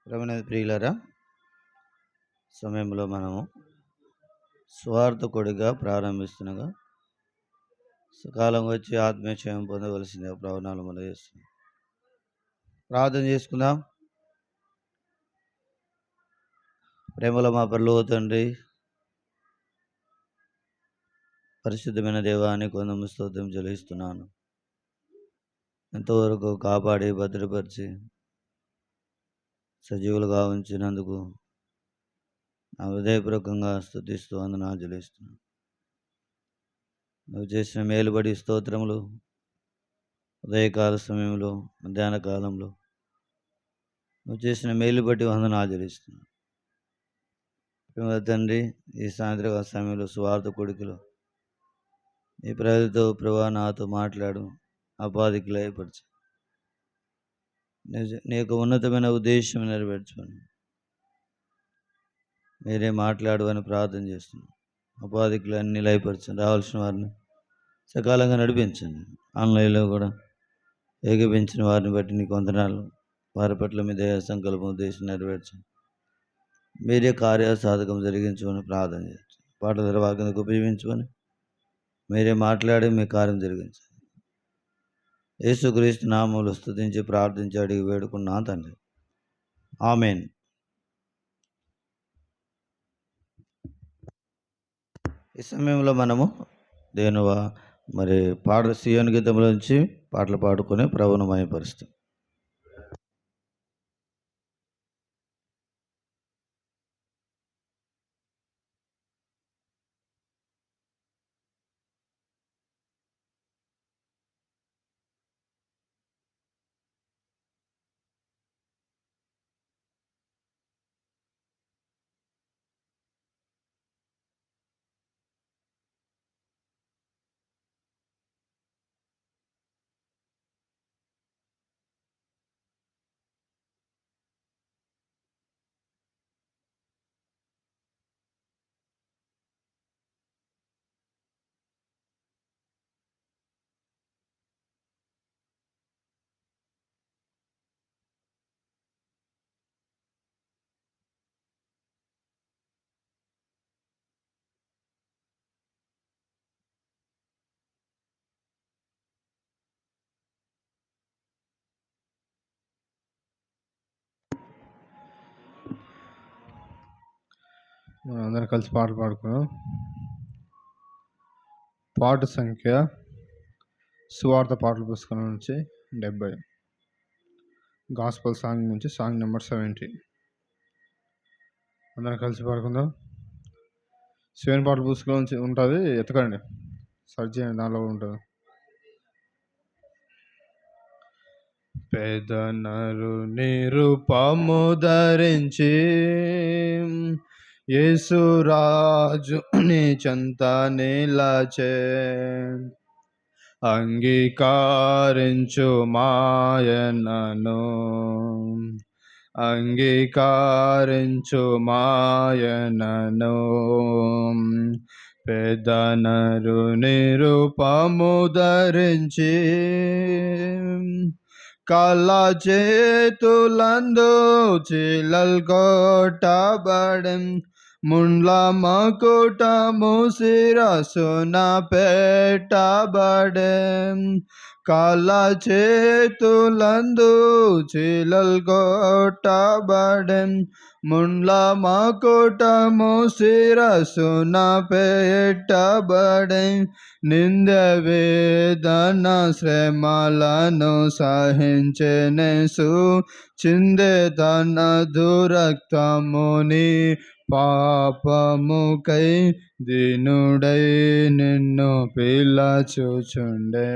ప్రభునందు ప్రియులారా, సమయంలో మనము స్వార్థకుడిగా ప్రారంభిస్తుండగా సకాలం వచ్చి ఆత్మీయక్షేమం పొందవలసిందిగా ప్రవణాలు మనం చేస్తున్నాం. ప్రార్థన చేసుకుందాం. ప్రేమలో మా పరలోక తండ్రి, పరిశుద్ధమైన దేవాన్ని కొందము స్తోత్రం చెల్లిస్తున్నాను. ఎంతవరకు కాపాడి భద్రపరిచి సజీవులుగా ఉంచినందుకు నా హృదయపూర్వకంగా స్తుతిస్తూ వందనాలు చెల్లిస్తున్నాను. నువ్వు చేసిన మేలుబడి స్తోత్రములు ఉదయకాల సమయంలో, మధ్యాహ్న కాలంలో నువ్వు చేసిన మేలు బట్టి వందనాలు చెల్లిస్తున్నాను. తండ్రి, ఈ సాయంత్రకాల సమయంలో స్వార్థ కొడుకులు ఈ ప్రజలతో ప్రభా నాతో మాట్లాడు, అపాధికి లయపరచు, నీ యొక్క ఉన్నతమైన ఉద్దేశం నెరవేర్చుకొని మీరే మాట్లాడు అని ప్రార్థన చేస్తున్నాను. అపాధికులు అన్ని లయపరచండి, రావాల్సిన వారిని సకాలంగా నడిపించండి. ఆన్లైన్లో కూడా ఏకీపించిన వారిని బట్టి నీకు వందనాలు. వారి పట్ల మీ దయ సంకల్పం ఉద్దేశం నెరవేర్చండి. మీరే కార్యసాధకం జరిగించమని ప్రార్థన చేయండి. పాటల వాక్యానికి ఉపయోగించుకొని మీరే మాట్లాడి మీ కార్యం జరిగించండి. యేసుక్రీస్తు నామములో స్తుతించి ప్రార్థించి అడిగి వేడుకున్నా తండ్రి, ఆమేన్. ఈ సమయంలో మనము సియోను గీతంలోంచి పాటలు పాడుకొని ప్రభువును మహిమపరుస్తాం. మనం అందరం కలిసి పాటలు పాడుకున్నాం. పాట సంఖ్య సువార్త పాటల పుస్తకం నుంచి 70, గాస్పల్ సాంగ్ నుంచి సాంగ్ నెంబర్ 70. అందరం కలిసి పాడుకుందాం. శివన్ పాటల పుస్తకం నుంచి ఉంటుంది, ఎత్తకండి, సర్చ్ చేయండి, దానిలో ఉంటుంది. పెదనరు నిరుపము ధరించి యేసురాజు నీ చెంత నిలచే, అంగీకరించు మాయనను, అంగీకరించు మాయనను. పెదనరు నిరుపము ధరించి కళ్ళ చేతులందు చిలల్ కొట్టబడెం, ముండ్ల మకుటము శిరసున పెట్టబడెం. కళ్ళ చేతులందు చిలల్ కొట్టబడెం, ముండ్ల మకుటము శిరసున పెట్టబడెం. నింద వేదన శ్రమలను సహించెనేసు, చిందే తన దురక్తముని పాపముకై, దీనుడై నిన్ను పిలచుచుండే,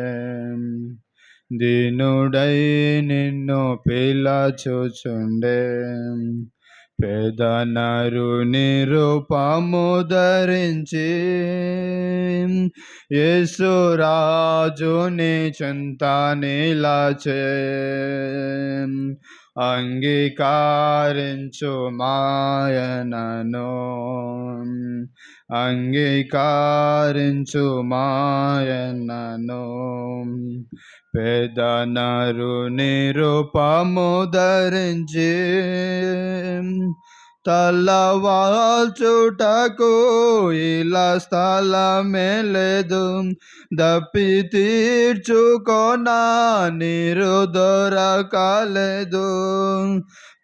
దీనుడై నిన్ను పిలచుచుండే. పెదనరు నిరుపము ధరించి యేసురాజు నీ చెంత నిలచే, అంగీకరించు మాయనను, అంగీకరించు మాయనను. పేద నరుని రూపము ధరించి తలవాల్చుటకు ఇలా స్థలమే లేదు. దప్పి తీర్చుకొన నీరు దొరకలేదు.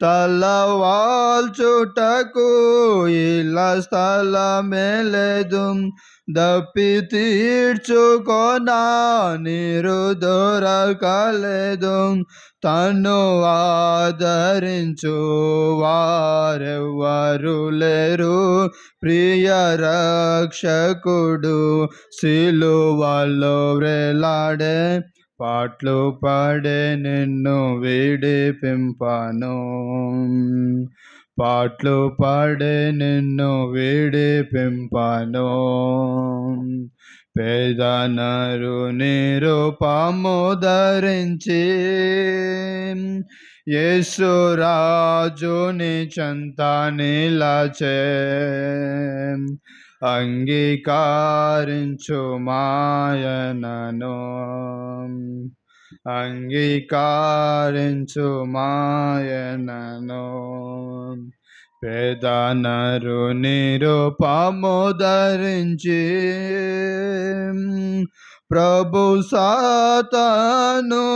తలవాల్చుటకు ఇలా స్థలమే లేదు. దప్పి తీర్చుకొన నీరు దొరకలేదు. తను ఆదరించు వారెవ్వరు లేరు. ప్రియ రక్షకుడు సిలువలో వ్రేలాడే పాట్లు పడే నిన్ను విడిపింపను. పాట్లు పడే నిన్ను విడిపింపను. పేద నరుని రూపము ధరించి యేసు రాజుని చెంత నిలచే. అంగీకరించు మాయనను. అంగీకరించు మాయనను. పేద నరుని రూపము ధరించి ప్రభు సాతాను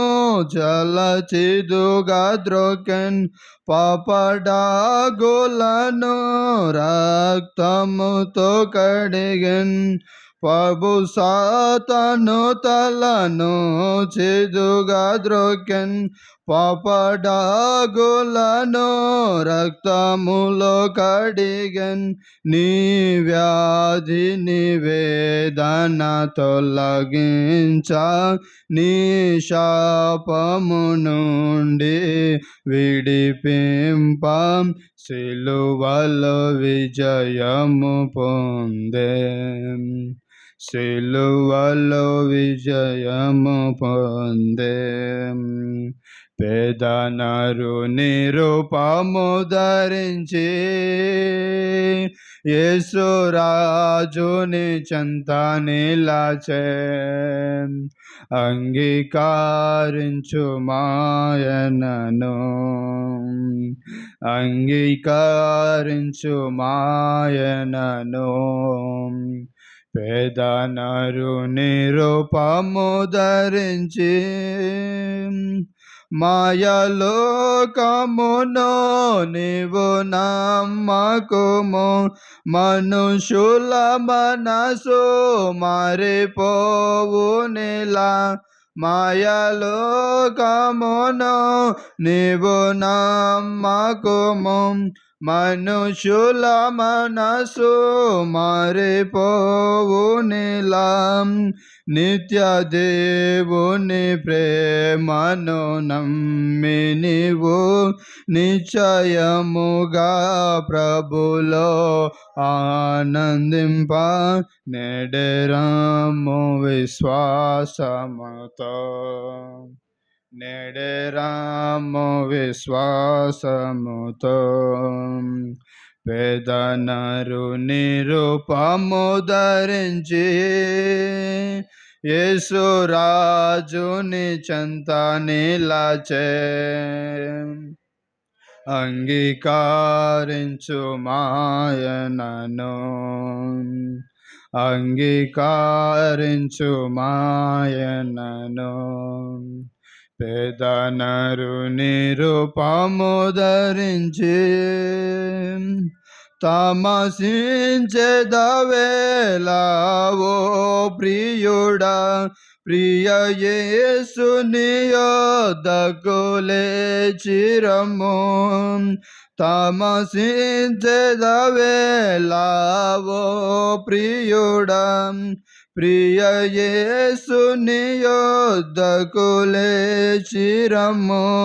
చలచిదుగా ద్రోకెన్. పాపడాగులను రక్తముతో కడిగన్. ప్రభు సాతాను తలను చిదుగా ద్రోకెన్. పాపడాగులను రక్తములో కడిగన్. నీ వ్యాధి నివేదన తొలగించ నీ శాపము నుండి విడిపింప సిలువలో విజయము పొందే. సిలువలో విజయము పొందే. పేద నరుని రూపము ధరించి యేసు రాజుని చెంత నిలచే. అంగీకరించు మాయనను. అంగీకరించు మాయనను. పేద నరుని రూపము ధరించి మాయలోకమును నీవు నమ్మకుము. మనుషుల మనసు మారిపోవు నిలా. మాయలోకమును నీవు నమ్మకుము. మనుషుల మనసు మారిపోవు నిలా. నిత్య దేవుని ప్రేమను నమ్మి నీవు నిశ్చయముగా ప్రభులో ఆనందింప. నెడెరము విశ్వాసముతో. నెడెరము విశ్వాసముతో. పేద నరుని రూపము ధరించి యేసు రాజుని చెంత నిలచే. అంగీకరించు మాయనను. అంగీకరించు మాయనను. పేద నరుని రూపము ధరించి తమసించెదవేళవో ప్రియుడా. ప్రియ యేసుని యొద్దకు లేచిరమ్ము. తమసించెదవేళవో ప్రియుడా. ప్రియ యేసుని యొద్దకు లేచిరమ్ము.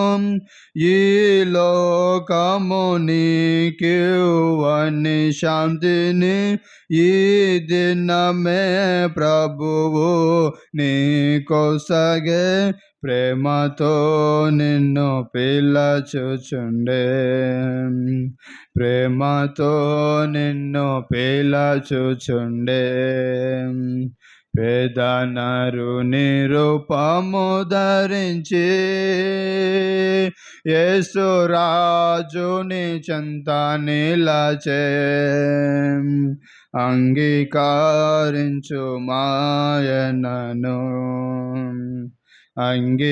ఈ లోకము నీకివ్వని శాంతిని ఈ దినమే ప్రభువు నీకొసగే. ప్రేమతో నిన్ను పిలచుచుండే. ప్రేమతో నిన్ను పిలచుచుండే. పేదనరు నిరూపము ధరించి యేసురాజుని చెంత నిలచే అంగీకరించు మాయనను అంగీకరించు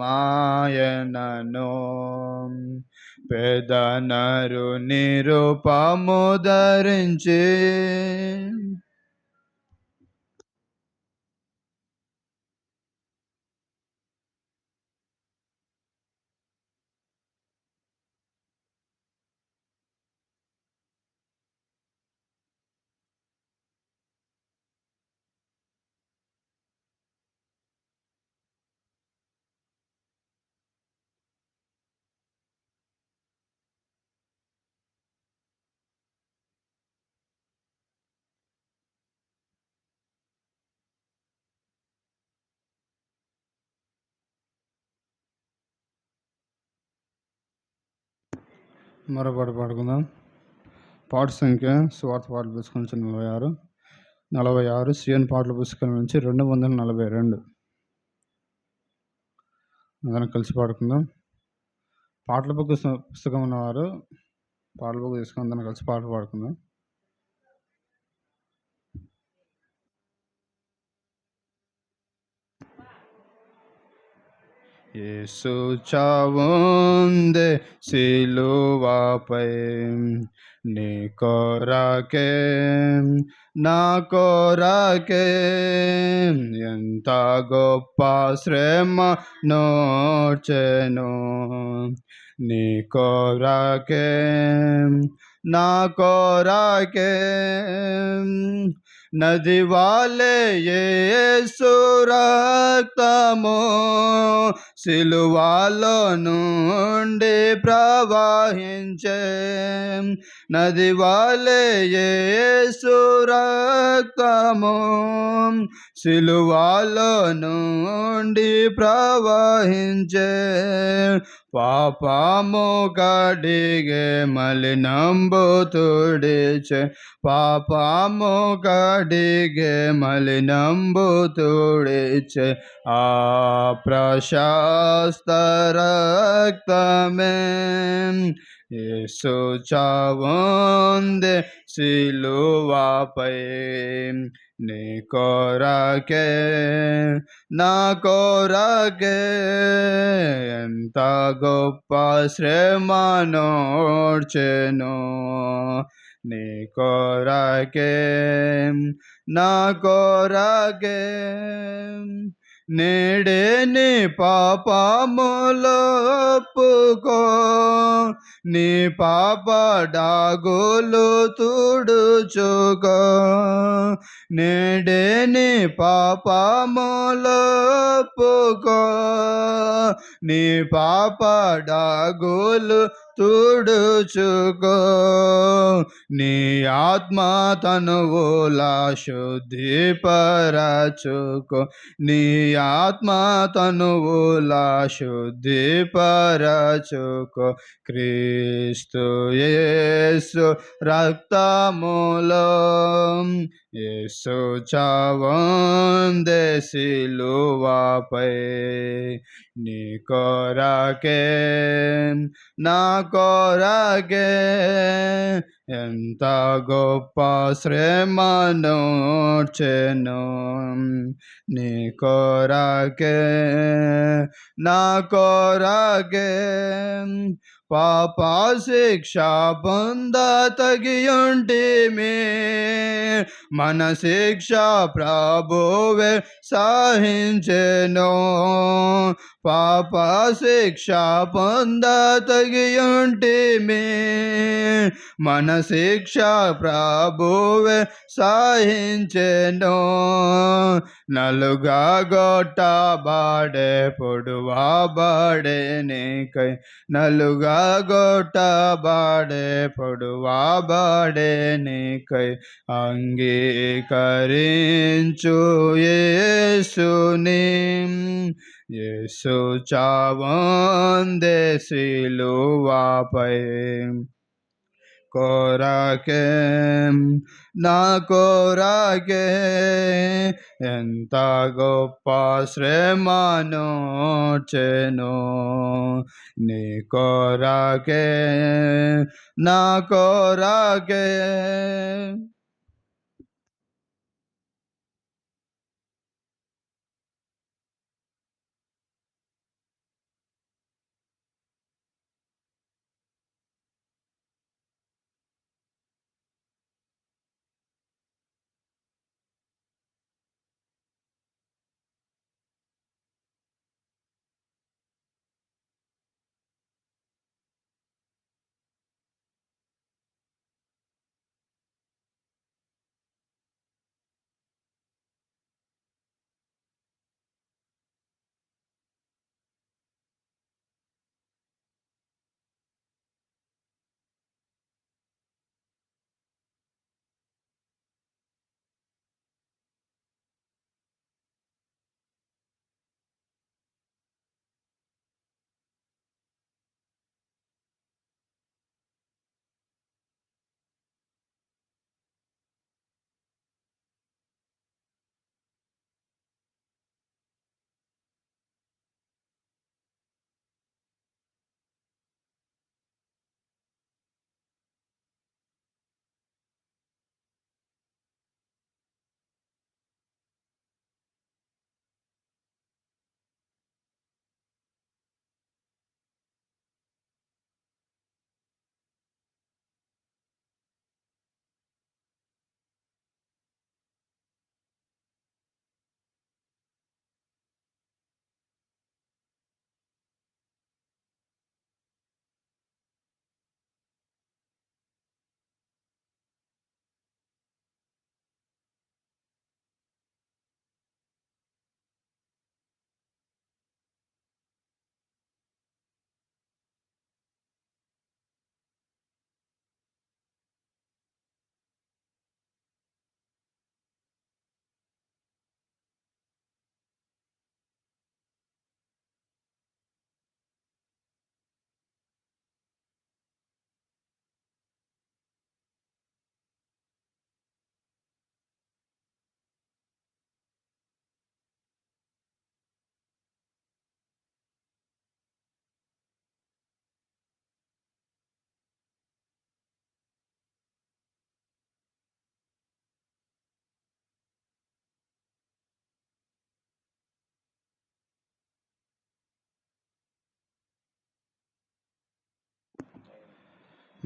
మాయనను పేదనరు నిరూపము ధరించి మరో పాట పాడుకుందాం. పాట సంఖ్య స్వార్థ పాటల పుస్తకం నుంచి 46 సియోన్ పాటల పుస్తకం నుంచి 242. అందరం కలిసి పాడుకుందాం. పాటల పుస్తకం ఉన్నవారు పాటల బుక్ తీసుకుని అందరం కలిసి పాట పాడుకుందాం. యేసు చావుందే సిలువపై నీ కొరకే నా కొరకే ఎంత గొప్ప శ్రమ నోచెను నీ కొరకే నా కొరకే నది వాలే యేసు రక్తము సిలువలో నుండి ప్రవహించే నది వాలే యేసు రక్తము సిలువలో నుండి ప్రవహించే పాపము కడిగే మలినంబు తుడిచే పాపము కడిగే మలినంబు తుడిచే ఆ ప్రశస్త రక్తమే యేసు చావుందే సిలువపై నీ కొరకే నా కొరకే ఎంత గొప్ప శ్రమ నోచెను నీ కొరకే నా కొరకే నేడే నీ పాపములో ఒప్పుకో నీ పాప డాగులు తుడుచుకో నేడే నీ పాపములో ఒప్పుకో నీ పాప డాగులు తుడుచుకో నీ ఆత్మ తనువులా శుద్ధిపరచుకో నీ ఆత్మ తనువులా శుద్ధిపరచుకో క్రీస్తు యేసు రక్తములో యేసు చావుందే సిలువపై నీ కొరకే నా కొరకే ఎంత గొప్ప శ్రమ నోచెను నీ కొరకే నా కొరకే పాప శిక్ష పొంద తగియుంటిమి మన శిక్ష ప్రభువే సహించెను పాప శిక్ష పొంద తగియుంటిమి మన శిక్ష ప్రభువే సహించెను నలుగా గొట్టబడే పొడువబడే నీకై నలుగా గొట్టబడే పొడువబడే నీకై అంగీకరించు యేసుని యేసు చావుందే సిలువపై కొరకే నా కొరకే ఎంత గొప్ప శ్రమను చెను నీ కొరకే నా కొరకే.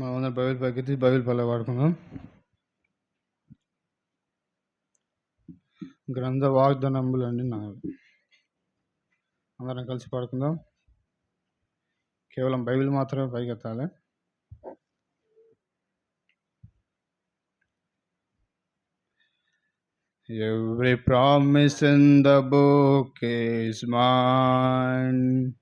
మనం అందరం బైబిల్ పైకి బైబిల్ పల్లె వాడుకుందాం. గ్రంథ వాగ్దానములన్నీ నావి. అందరం కలిసి పాడుకుందాం. కేవలం బైబిల్ మాత్రమే పైకి ఎత్తాలి. Every promise in the book is mine.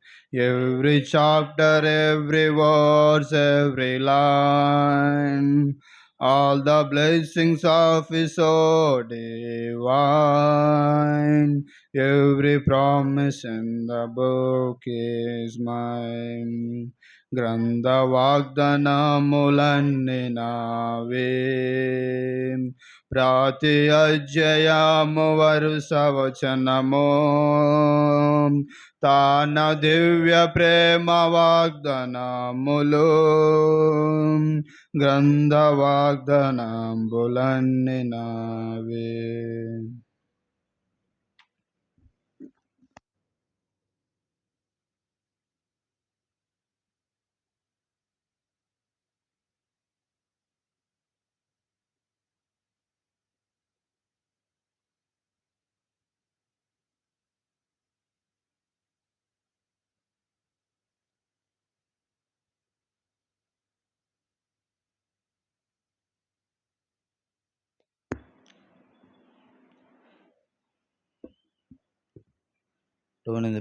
Every chapter, every verse, every line, all the blessings of His so divine. Every promise in the book is mine. గ్రంథ వాగ్దానములన్నీ నావే. ప్రతి అధ్యాయము వరుస వచనము తాన దివ్య ప్రేమ వాగ్దానములు. గ్రంథ వాగ్దానములన్నీ నావే.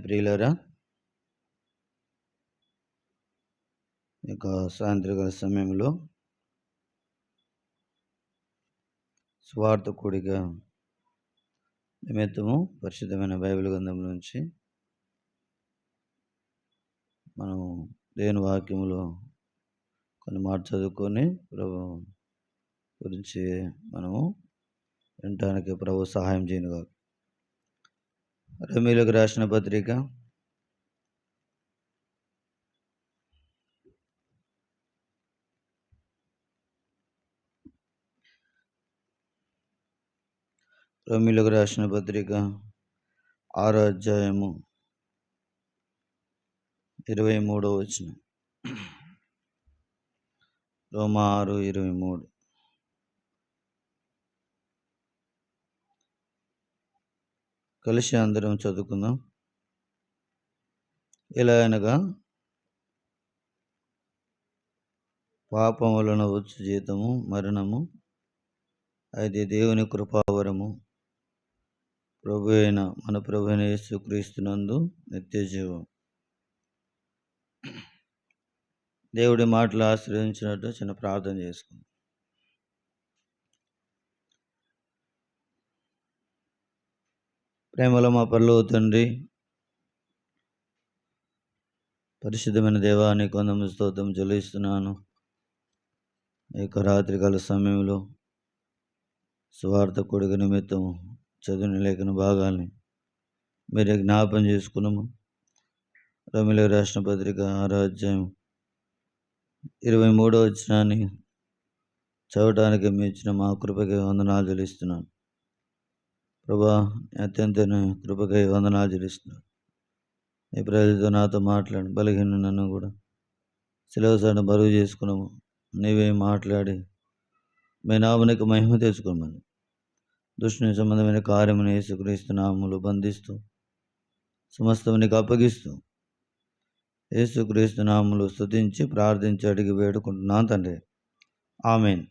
ప్రియులారా, ఇక సాయంత్రకాల సమయంలో స్వార్థ కూడిక నిమిత్తము పరిశుద్ధమైన బైబిల్ గ్రంథం నుంచి మనం దేవుని వాక్యములో కొన్ని మాట చదువుకొని ప్రభు గురించి మనము వినటానికి ప్రభు సహాయం చేయనుగా. రోమీయులకు రాసిన పత్రిక రోమీయులకు రాసిన పత్రిక 6వ అధ్యాయము 23వ వచనం. రోమా 6:23. కలిసి అందరం చదువుకుందాం. ఎలా అనగా పాపం వలన వచ్చు జీతము మరణము, అయితే దేవుని కృపావరము ప్రభు అయిన మన ప్రభు అయిన యేసుక్రీస్తునందు నిత్య జీవం. దేవుడి మాటలు ఆశ్రయించినట్టు చిన్న ప్రార్థన చేసుకుందాం. ప్రేమలో మా పరలోక తండ్రి, పరిశుద్ధమైన దేవా, నీకు వందనములు స్తోత్రం చెల్లిస్తున్నాను. ఈ యొక్క రాత్రికాల సమయంలో సువార్త కొడుక నిమిత్తం చదివిన లేఖన భాగాల్ని మీరే జ్ఞాపం చేసుకున్నాము. రోమీయులకు రాసిన పత్రిక 6వ అధ్యాయం 23వ వచనాన్ని చదవడానికి మీ ఇచ్చిన మా కృపకి వందనాలు చెల్లిస్తున్నాను. ప్రభా, అత్యంత కృపకై వందనాలు చెల్లిస్తున్నాను. నీ ప్రజలతో నాతో మాట్లాడి బలహీన నన్ను కూడా సిలవసాన్ని బరువు చేసుకున్నాము. నీవే మాట్లాడి మీ నామనికి మహిమ తెచ్చుకోమని దుష్టుని సంబంధమైన కార్యమును యేసుక్రీస్తు నామములో బంధిస్తూ సమస్తం నీకు అప్పగిస్తూ యేసుక్రీస్తు నామములో స్తుతించి ప్రార్థించి అడిగి వేడుకుంటున్నాను తండ్రి. ఆమేన్.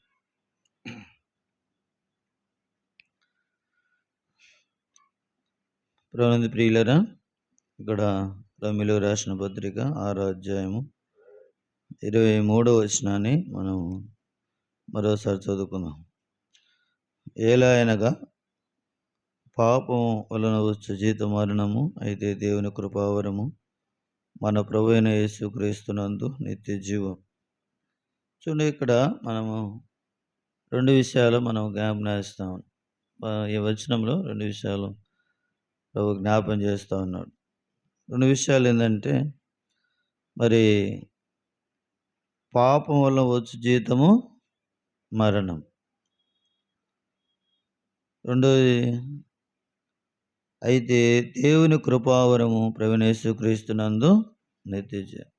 ప్రభునందు ప్రియులరా, ఇక్కడ రోమీయులకు రాసిన పత్రిక 6వ అధ్యాయము 23వ వచనాన్ని మనం మరోసారి చదువుకుందాం. ఎలా అనగా పాపం వలన వచ్చు జీతం మరణము, అయితే దేవుని కృపావరము మన ప్రభు అయిన యేసుక్రీస్తునందు నిత్య జీవం. చూడండి, ఇక్కడ మనము 2 విషయాలు మనం జ్ఞాపం చేస్తాం. ఈ వచనంలో 2 విషయాలు ప్రభు జ్ఞాపం చేస్తూ ఉన్నాడు. 2 విషయాలు ఏంటంటే, మరి పాపం వల్ల వచ్చు జీతము మరణం. రెండోది, అయితే దేవుని కృపావరము ప్రభువైన యేసుక్రీస్తునందు నిత్య జీవం.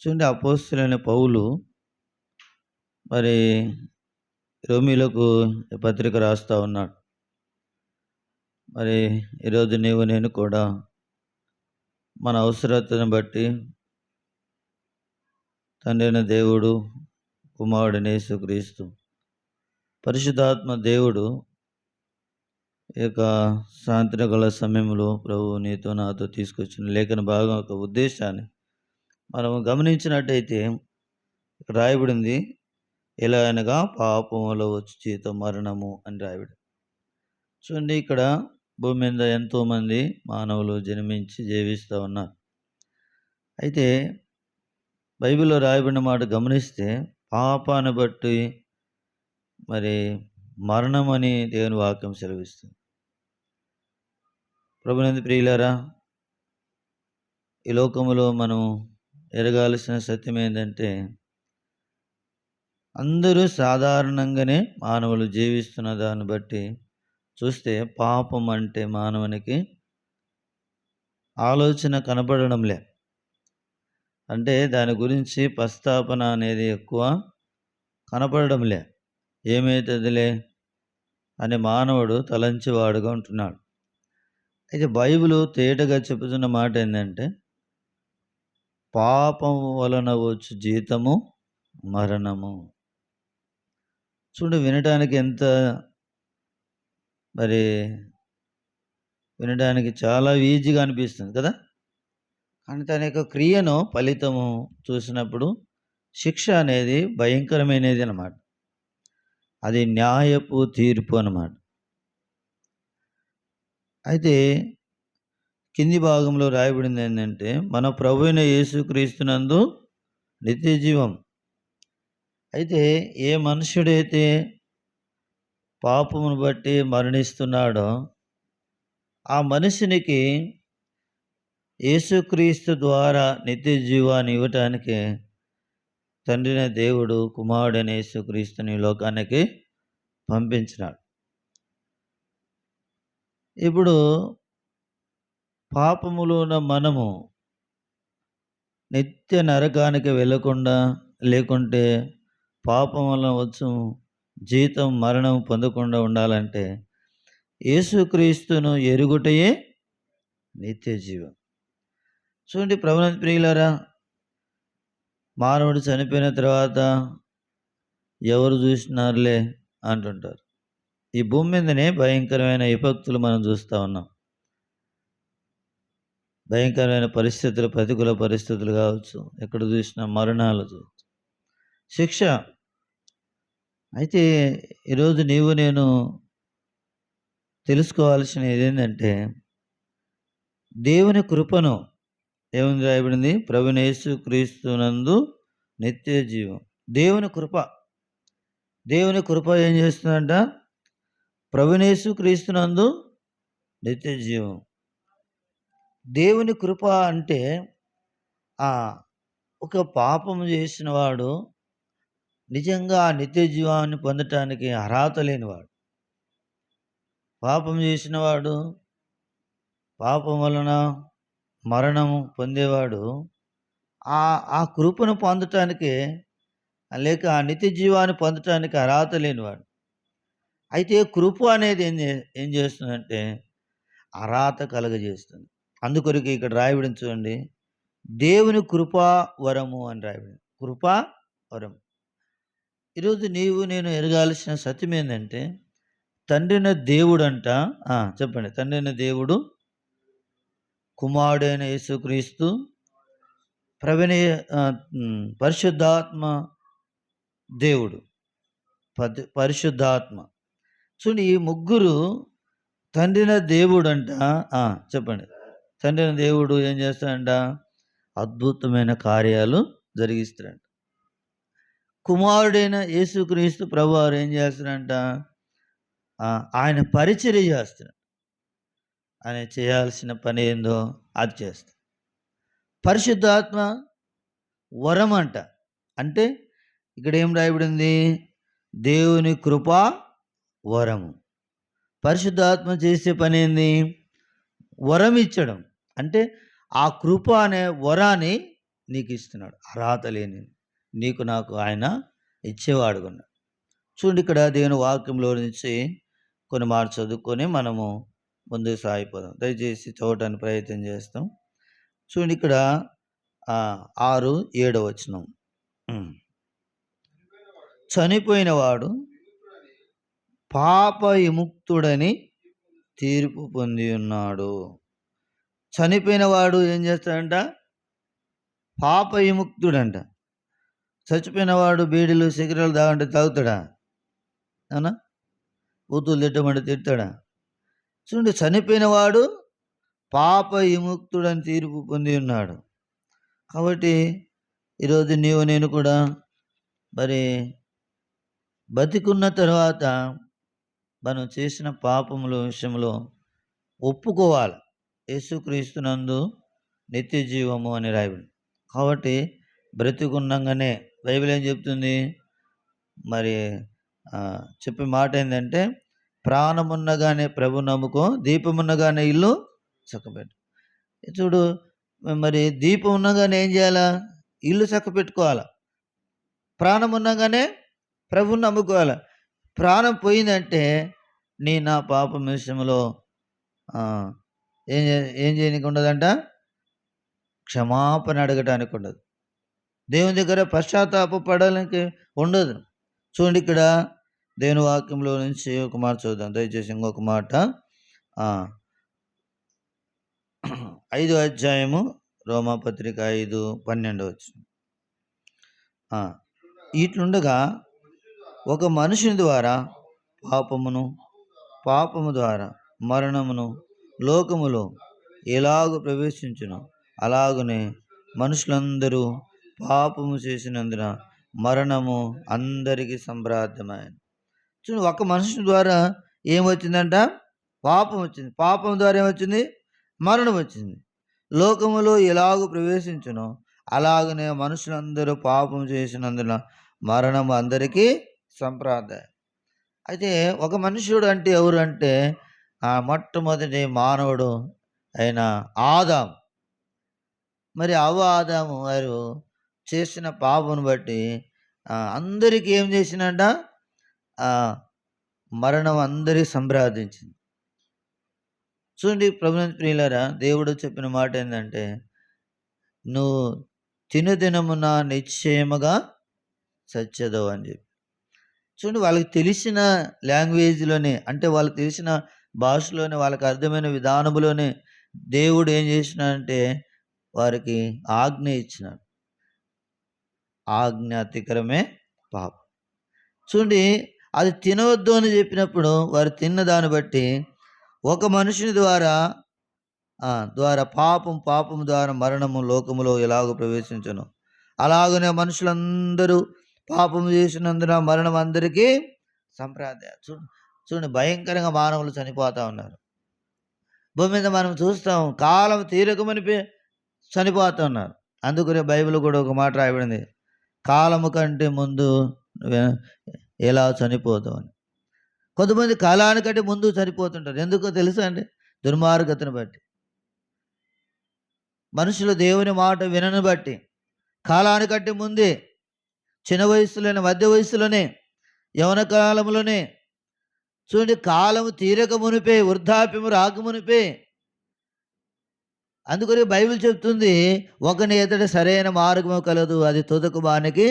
చూడండి, అపోస్తలుడైన పౌలు మరి రోమీయులకు పత్రిక రాస్తూ ఉన్నాడు. మరి ఈరోజు నీవు నేను కూడా మన అవసరతను బట్టి తండ్రి అయిన దేవుడు, కుమారుడైన యేసుక్రీస్తు, పరిశుద్ధాత్మ దేవుడు ఈ యొక్క సాయంత్రకాల సమయంలో ప్రభు నీతో నాతో తీసుకొచ్చిన లేఖన భాగం యొక్క ఉద్దేశాన్ని మనం గమనించినట్టయితే ఇక్కడ రాయబడింది, ఎలా అనగా పాపం వల్ల వచ్చు జీతం మరణము అని రాయబడింది. చూడండి, ఇక్కడ భూమి మీద ఎంతోమంది మానవులు జన్మించి జీవిస్తూ ఉన్నారు. అయితే బైబిల్లో రాయబడిన మాట గమనిస్తే పాపాన్ని బట్టి మరి మరణం అని దేవుని వాక్యం సెలవిస్తుంది. ప్రభునందు ప్రియులారా, ఈ లోకములో మనం ఎరగాల్సిన సత్యం ఏంటంటే, అందరూ సాధారణంగానే మానవులు జీవిస్తున్న దాన్ని బట్టి చూస్తే పాపం అంటే మానవునికి ఆలోచన కనపడడంలే. అంటే దాని గురించి ప్రస్తాపన అనేది ఎక్కువ కనపడడంలే. ఏమవుతుందిలే అని మానవుడు తలంచి వాడుగా ఉంటున్నాడు. అయితే బైబిలు తేటగా చెబుతున్న మాట ఏంటంటే, పాపం వలన వచ్చు జీతము మరణము. చూడు, వినడానికి ఎంత మరి వినడానికి చాలా ఈజీగా అనిపిస్తుంది కదా. కానీ తన యొక్క క్రియను ఫలితము చూసినప్పుడు శిక్ష అనేది భయంకరమైనది అన్నమాట. అది న్యాయపు తీర్పు అన్నమాట. అయితే కింది భాగంలో రాయబడింది ఏంటంటే, మన ప్రభువైన యేసుక్రీస్తునందు నిత్య జీవం. అయితే ఏ మనుష్యుడైతే పాపమును బట్టి మరణిస్తున్నాడో ఆ మనిషినికి యేసుక్రీస్తు ద్వారా నిత్య జీవాన్ని ఇవ్వటానికి తండ్రిన దేవుడు కుమారుడైన యేసుక్రీస్తుని ఈ లోకానికి పంపించినాడు. ఇప్పుడు పాపములో ఉన్న మనము నిత్య నరకానికి వెళ్ళకుండా, లేకుంటే పాపం వలన వచ్చు జీతం మరణం పొందకుండా ఉండాలంటే యేసుక్రీస్తును ఎరుగుటయే నిత్య జీవం. చూడండి ప్రభునందు ప్రియులారా, మానవుడు చనిపోయిన తర్వాత ఎవరు చూసినారులే అంటుంటారు. ఈ భూమి మీదనే భయంకరమైన విపత్తులు మనం చూస్తూ ఉన్నాం. భయంకరమైన పరిస్థితులు, ప్రతికూల పరిస్థితులు కావచ్చు, ఎక్కడ చూసినా మరణాలు, శిక్ష. అయితే ఈరోజు నీవు నేను తెలుసుకోవాల్సినది ఏంటంటే దేవుని కృపను, ఏముంది రాయబడింది, ప్రభువైన యేసుక్రీస్తునందు నిత్య జీవం. దేవుని కృప ఏం చేస్తుందంట? ప్రభువైన యేసుక్రీస్తునందు నిత్య జీవం. దేవుని కృప అంటే ఒక పాపము చేసిన వాడు నిజంగా ఆ నిత్య జీవాన్ని పొందటానికి అర్హత లేనివాడు. పాపం చేసిన వాడు, పాపం వలన మరణము పొందేవాడు ఆ కృపను పొందటానికి, లేక ఆ నిత్య జీవాన్ని పొందటానికి అర్హత లేనివాడు. అయితే కృప అనేది ఏం చేస్తుందంటే అర్హత కలగజేస్తుంది. అందుకొరకు ఇక్కడ రాయబడిన చూడండి, దేవుని కృపా వరము అని రాయబడింది. కృపా వరం. ఈరోజు నీవు నేను ఎరగాల్సిన సత్యం ఏంటంటే తండ్రిన దేవుడు అంట, చెప్పండి, తండ్రిన దేవుడు, కుమారుడైన యేసుక్రీస్తు, పరిశుద్ధాత్మ దేవుడు, పరిశుద్ధాత్మ. చూడండి, ఈ ముగ్గురు తండ్రిన దేవుడు అంట. చెప్పండి, తండ్రిన దేవుడు ఏం చేస్తాడంట? అద్భుతమైన కార్యాలు జరిగిస్తాడంట. కుమారుడైన యేసుక్రీస్తు ప్రభువారు ఏం చేస్తాడంట? ఆయన పరిచర్య చేస్తాడు. ఆయన చేయాల్సిన పని ఏందో అది చేస్తాడు. పరిశుద్ధాత్మ వరం అంట. అంటే ఇక్కడ ఏం రాయబడింది? దేవుని కృపా వరము. పరిశుద్ధాత్మ చేసే పని ఏంది? వరం ఇచ్చడం. అంటే ఆ కృప అనే వరాన్ని నీకు ఇస్తున్నాడు. అర్హత లేని నీకు నాకు ఆయన ఇచ్చేవాడుకున్నాడు. చూడండి, ఇక్కడ దేవుని వాక్యంలో నుంచి కొన్ని మాట చదువుకొని మనము ముందుకు సాగిపోదాం. దయచేసి చదవటానికి ప్రయత్నం చేస్తాం. చూడండి, ఇక్కడ 6, 7 వచనం. చనిపోయిన వాడు పాప విముక్తుడని తీర్పు పొంది ఉన్నాడు. చనిపోయిన వాడు ఏం చేస్తాడంట? పాప విముక్తుడంట. చచ్చిపోయిన వాడు బీడీలు సిగరెట్లు తాగంటే తాగుతాడా? అవునా? బూతులు తిట్టమంటే తిట్టాడా? చూడండి, చనిపోయిన వాడు పాప విముక్తుడని తీర్పు పొంది ఉన్నాడు. కాబట్టి ఈరోజు నీవు నేను కూడా మరి బతికున్న తర్వాత మనం చేసిన పాపముల విషయంలో ఒప్పుకోవాలి. యేసుక్రీస్తునందు నిత్య జీవము అని రాయబడింది. కాబట్టి బ్రతికున్నంగానే బైబిల్ ఏం చెప్తుంది? మరి చెప్పే మాట ఏంటంటే, ప్రాణమున్నగానే ప్రభు నమ్ముకో, దీపమున్నగానే ఇల్లు చక్కబెట్టు. చూడు, మరి దీపం ఉన్నగానే ఏం చేయాలా? ఇల్లు చక్కబెట్టుకోవాలా. ప్రాణం ఉన్నగానే ప్రభుని నమ్ముకోవాలి. ప్రాణం పోయిందంటే నా పాపం విషయంలో ఏం చేయడానికి ఉండదంట? క్షమాపణ అడగటానికి ఉండదు. దేవుని దగ్గర పశ్చాత్తాపడడానికి ఉండదు. చూడండి, ఇక్కడ దేవుని వాక్యంలో నుంచి ఒక మాట చూద్దాం. దయచేసి ఇంకొక మాట, 5వ అధ్యాయము రోమాపత్రిక 5:12 వచ్చింది. ఇట్లుండగా ఒక మనుషుని ద్వారా పాపము ద్వారా మరణమును లోకములో ఎలాగ ప్రవేశించును, అలాగనే మనుషులందరూ పాపము చేసినందున మరణము అందరికీ సంప్రాప్తమైన. చూడండి, ఒక మనుషుని ద్వారా ఏమొచ్చిందంట? పాపం వచ్చింది. పాపం ద్వారా ఏమొచ్చింది? మరణం వచ్చింది. లోకములో ఎలాగూ ప్రవేశించునో అలాగనే మనుషులందరూ పాపం చేసినందున మరణం అందరికీ సంప్రాప్తం. అయితే ఒక మనుషుడు అంటే ఎవరు అంటే మొట్టమొదటి మానవుడు అయిన ఆదాము. మరి అవ్వ, ఆదాము వారు చేసిన పాపమును బట్టి అందరికీ ఏం చేసిందంట? మరణం అందరికి సంప్రాప్తించింది. చూడండి ప్రభునందు ప్రియులారా, దేవుడు చెప్పిన మాట ఏంటంటే, నువ్వు దినమున నిశ్చయముగా చచ్చెదవు అని చెప్పి. చూడండి, వాళ్ళకి తెలిసిన లాంగ్వేజ్‌లోనే, అంటే వాళ్ళకి తెలిసిన భాషలోనే, వాళ్ళకి అర్థమైన విధానములోనే దేవుడు ఏం చేసినాడంటే వారికి ఆజ్ఞ ఇచ్చినాడు. ఆజ్ఞ అతిక్రమే పాపం. చూడండి, అది తినవద్దు అని చెప్పినప్పుడు వారు తిన్న దాన్ని బట్టి ఒక మనుషుని ద్వారా పాపం ద్వారా మరణము లోకములో ఎలాగో ప్రవేశించును అలాగనే మనుషులందరూ పాపం చేసినందున మరణం అందరికీ సంప్రాప్తం. చూడండి, భయంకరంగా మానవులు చనిపోతూ ఉన్నారు. భూమి మీద మనం చూస్తాం, కాలం తీరకమని చనిపోతూ ఉన్నారు. అందుకనే బైబిల్ కూడా ఒక మాట రాయబడింది, కాలము కంటే ముందు ఎలా చనిపోతావు అని. కొంతమంది కాలానికంటే ముందు చనిపోతుంటారు. ఎందుకో తెలుసా అండి? దుర్మార్గతను బట్టి, మనుషులు దేవుని మాట వినను బట్టి కాలానికంటే ముందే, చిన్న వయసులోనే, మధ్య వయసులోనే, యవన కాలంలోనే, చూడండి, కాలము తీరక మునిపే, వృద్ధాప్యము రాకమునిపే. అందుకని బైబిల్ చెప్తుంది, ఒకని ఎదుట సరైన మార్గము కలదు, అది తుదకు బానికి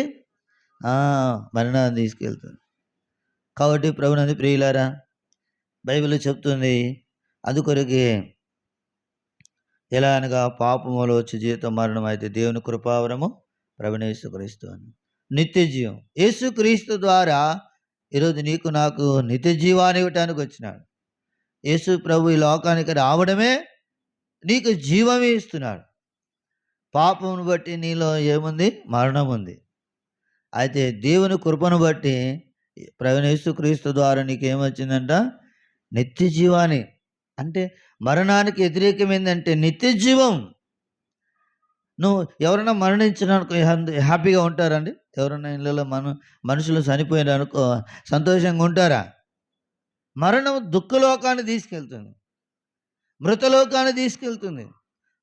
మరణాన్ని తీసుకెళ్తుంది. కాబట్టి ప్రభునందు ప్రియులారా, బైబిల్ చెప్తుంది అందుకొరకే, ఎలా అనగా పాపములో వచ్చి జీవితం మరణం, అయితే దేవుని కృపావరము ప్రభువైన యేసుక్రీస్తు అని నిత్య జీవం. యేసుక్రీస్తు ద్వారా ఈరోజు నీకు నాకు నిత్య జీవాన్ని ఇవ్వటానికి వచ్చినాడు. యేసు ప్రభు ఈ లోకానికి రావడమే నీకు జీవమే ఇస్తున్నాడు. పాపమును బట్టి నీలో ఏముంది? మరణం ఉంది. అయితే దేవుని కృపను బట్టి ప్రభువైన యేసుక్రీస్తు ద్వారా నీకేమొచ్చిందంట? నిత్య జీవాన్ని. అంటే మరణానికి వ్యతిరేకం ఏంటంటే నిత్య జీవం. నువ్వు ఎవరైనా మరణించిననుకో హ్యాపీగా ఉంటారండి? ఎవరైనా ఇళ్ళలో మనుషులు చనిపోయినారనుకో సంతోషంగా ఉంటారా? మరణం దుఃఖలోకాన్ని తీసుకెళ్తుంది, మృతలోకాన్ని తీసుకెళ్తుంది.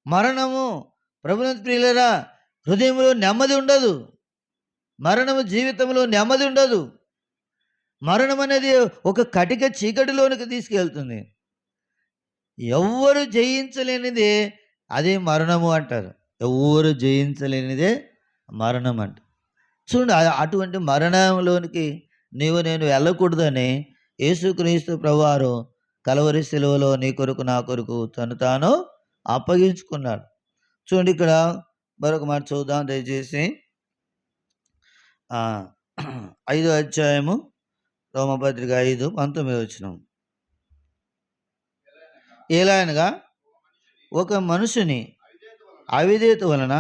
మరణము ప్రభునందు ప్రియులారా, హృదయంలో నెమ్మది ఉండదు. మరణము జీవితంలో నెమ్మది ఉండదు. మరణం అనేది ఒక కటిక చీకటిలోనికి తీసుకెళ్తుంది. ఎవ్వరు జయించలేనిదే అదే మరణము అంటారు. ఎవ్వరు జయించలేనిదే మరణం అంట. చూడండి, అటువంటి మరణంలోనికి నేను వెళ్ళకూడదని యేసుక్రీస్తు ప్రభువారు కలవరి శిలువలో నీ కొరకు నా కొరకు తను తాను అప్పగించుకున్నాడు. చూడండి, ఇక్కడ మరొక మాట చూద్దాం దయచేసి. 5వ అధ్యాయము రోమపత్రిక 5:19. ఎలాగనగా ఒక మనుషుని అవిధేయత వలన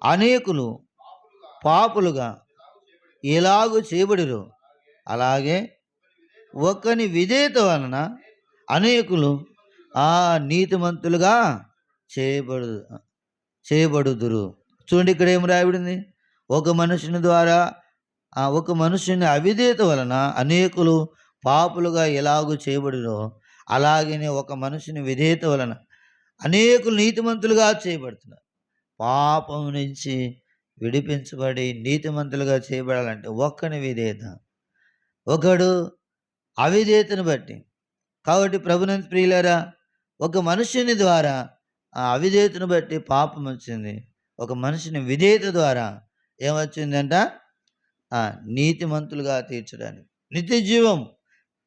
అనేకులు పాపులుగా ఎలాగూ చేయబడిరో, అలాగే ఒకని విధేయత వలన అనేకులు నీతిమంతులుగా చేయబడుదురు. చూడండి, ఇక్కడ ఏం రాయబడింది? ఒక మనుషుని ద్వారా, ఒక మనుషుని అవిధేయత వలన అనేకులు పాపులుగా ఎలాగూ చేయబడిరో, అలాగనే ఒక మనుషుని విధేయత వలన అనేకులు నీతిమంతులుగా చేయబడుతున్నారు. పాపం నుంచి విడిపించబడి నీతిమంతులుగా చేయబడాలంటే ఒక్కని విధేయత, ఒకడు అవిధేయతను బట్టి. కాబట్టి ప్రభునందు ప్రియులారా, ఒక మనుషుని ద్వారా అవిధేయతను బట్టి పాపం వచ్చింది. ఒక మనిషిని విధేయత ద్వారా ఏమొచ్చిందంట? నీతిమంతులుగా తీర్చడానికి. నిత్య జీవం,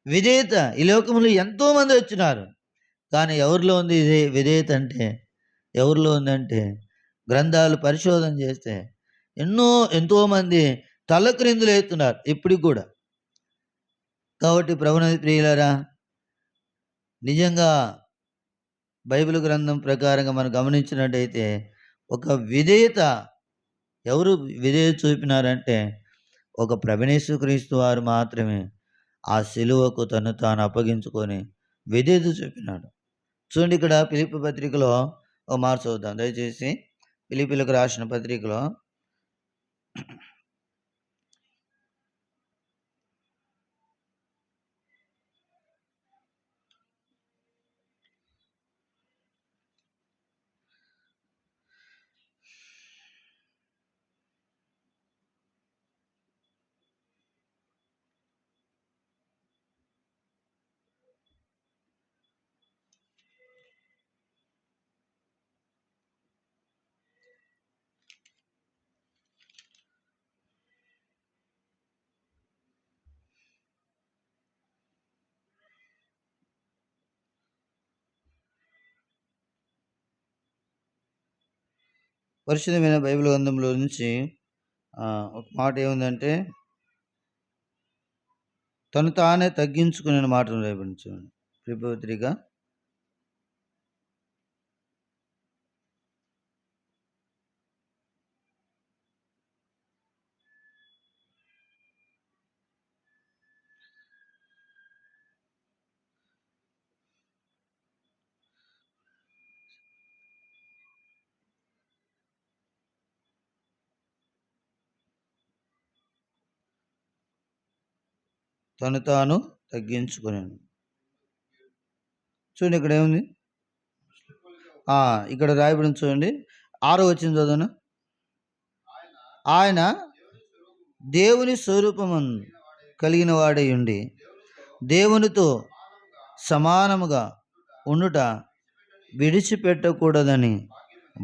విధేయత. ఈ లోకంలో ఎంతోమంది వచ్చినారు, కానీ ఎవరిలో ఉంది ఇదే విధేయత? అంటే ఎవరిలో ఉందంటే, గ్రంథాలు పరిశోధన చేస్తే ఎంతోమంది తలక్రిందులు అవుతున్నారు ఇప్పటికి కూడా. కాబట్టి ప్రభునందు ప్రియులారా, నిజంగా బైబిల్ గ్రంథం ప్రకారంగా మనం గమనించినట్టయితే ఒక విధేయత, ఎవరు విధేయత చూపినారంటే ఒక ప్రభునేసు క్రీస్తు వారు మాత్రమే ఆ సిలువకు తను తాను అప్పగించుకొని విధేయత చూపినాడు. చూడండి, ఇక్కడ ఫిలిప్పీ పత్రికలో ఒక మాట చదువుదాం దయచేసి. ఫిలిప్పీలకు రాసిన పత్రికలో పరిశుద్ధమైన బైబిల్ గ్రంథంలో నుంచి ఒక మాట ఏముందంటే, తను తానే తగ్గించుకునే మాటను రాయబడింది. చూడండి, ఫిలిప్పీ పత్రిక తను తాను తగ్గించుకున్నాను. చూడండి, ఇక్కడ ఏముంది, ఇక్కడ రాయబడింది చూడండి, 6వ వచనం చదవను. ఆయన దేవుని స్వరూపము కలిగిన వాడై ఉండి దేవునితో సమానముగా ఉండుట విడిచిపెట్టకూడదని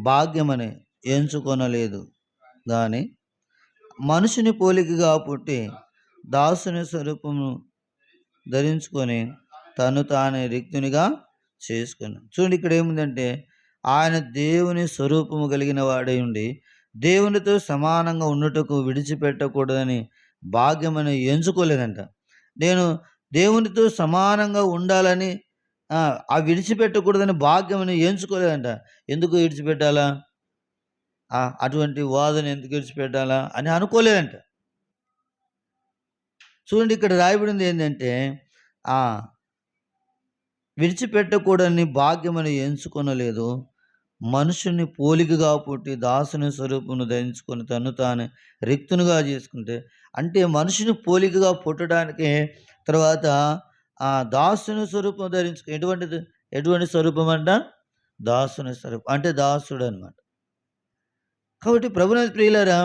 భాగ్యమని ఎంచుకొనలేదు కానీ మనుషుని పోలికగా పుట్టి దాసుని స్వరూపము ధరించుకొని తను తానే రిక్తునిగా చేసుకున్నాడు. చూడండి, ఇక్కడ ఏముందంటే, ఆయన దేవుని స్వరూపము కలిగిన వాడై ఉండి దేవునితో సమానంగా ఉండుటకు విడిచిపెట్టకూడదని భాగ్యమని ఎంచుకోలేదంట. నేను దేవునితో సమానంగా ఉండాలని ఆ విడిచిపెట్టకూడదని భాగ్యమని ఎంచుకోలేదంట. ఎందుకు విడిచిపెట్టాలా, అటువంటి వాదన ఎందుకు విడిచిపెట్టాలా అని అనుకోలేదంట. చూడండి, ఇక్కడ రాయబడింది ఏంటంటే, విడిచిపెట్టకూడని భాగ్యమని ఎంచుకొనలేదు, మనుషుని పోలికగా పుట్టి దాసుని స్వరూపమును ధరించుకొని తను తాను రిక్తునిగా చేసుకుంటే, అంటే మనుషుని పోలికగా పుట్టడానికి తర్వాత దాసుని స్వరూపం ధరించుకో ఎటువంటి స్వరూపం అంట, దాసుని స్వరూపం అంటే దాసుడు అనమాట. కాబట్టి ప్రభునందు ప్రియులారా,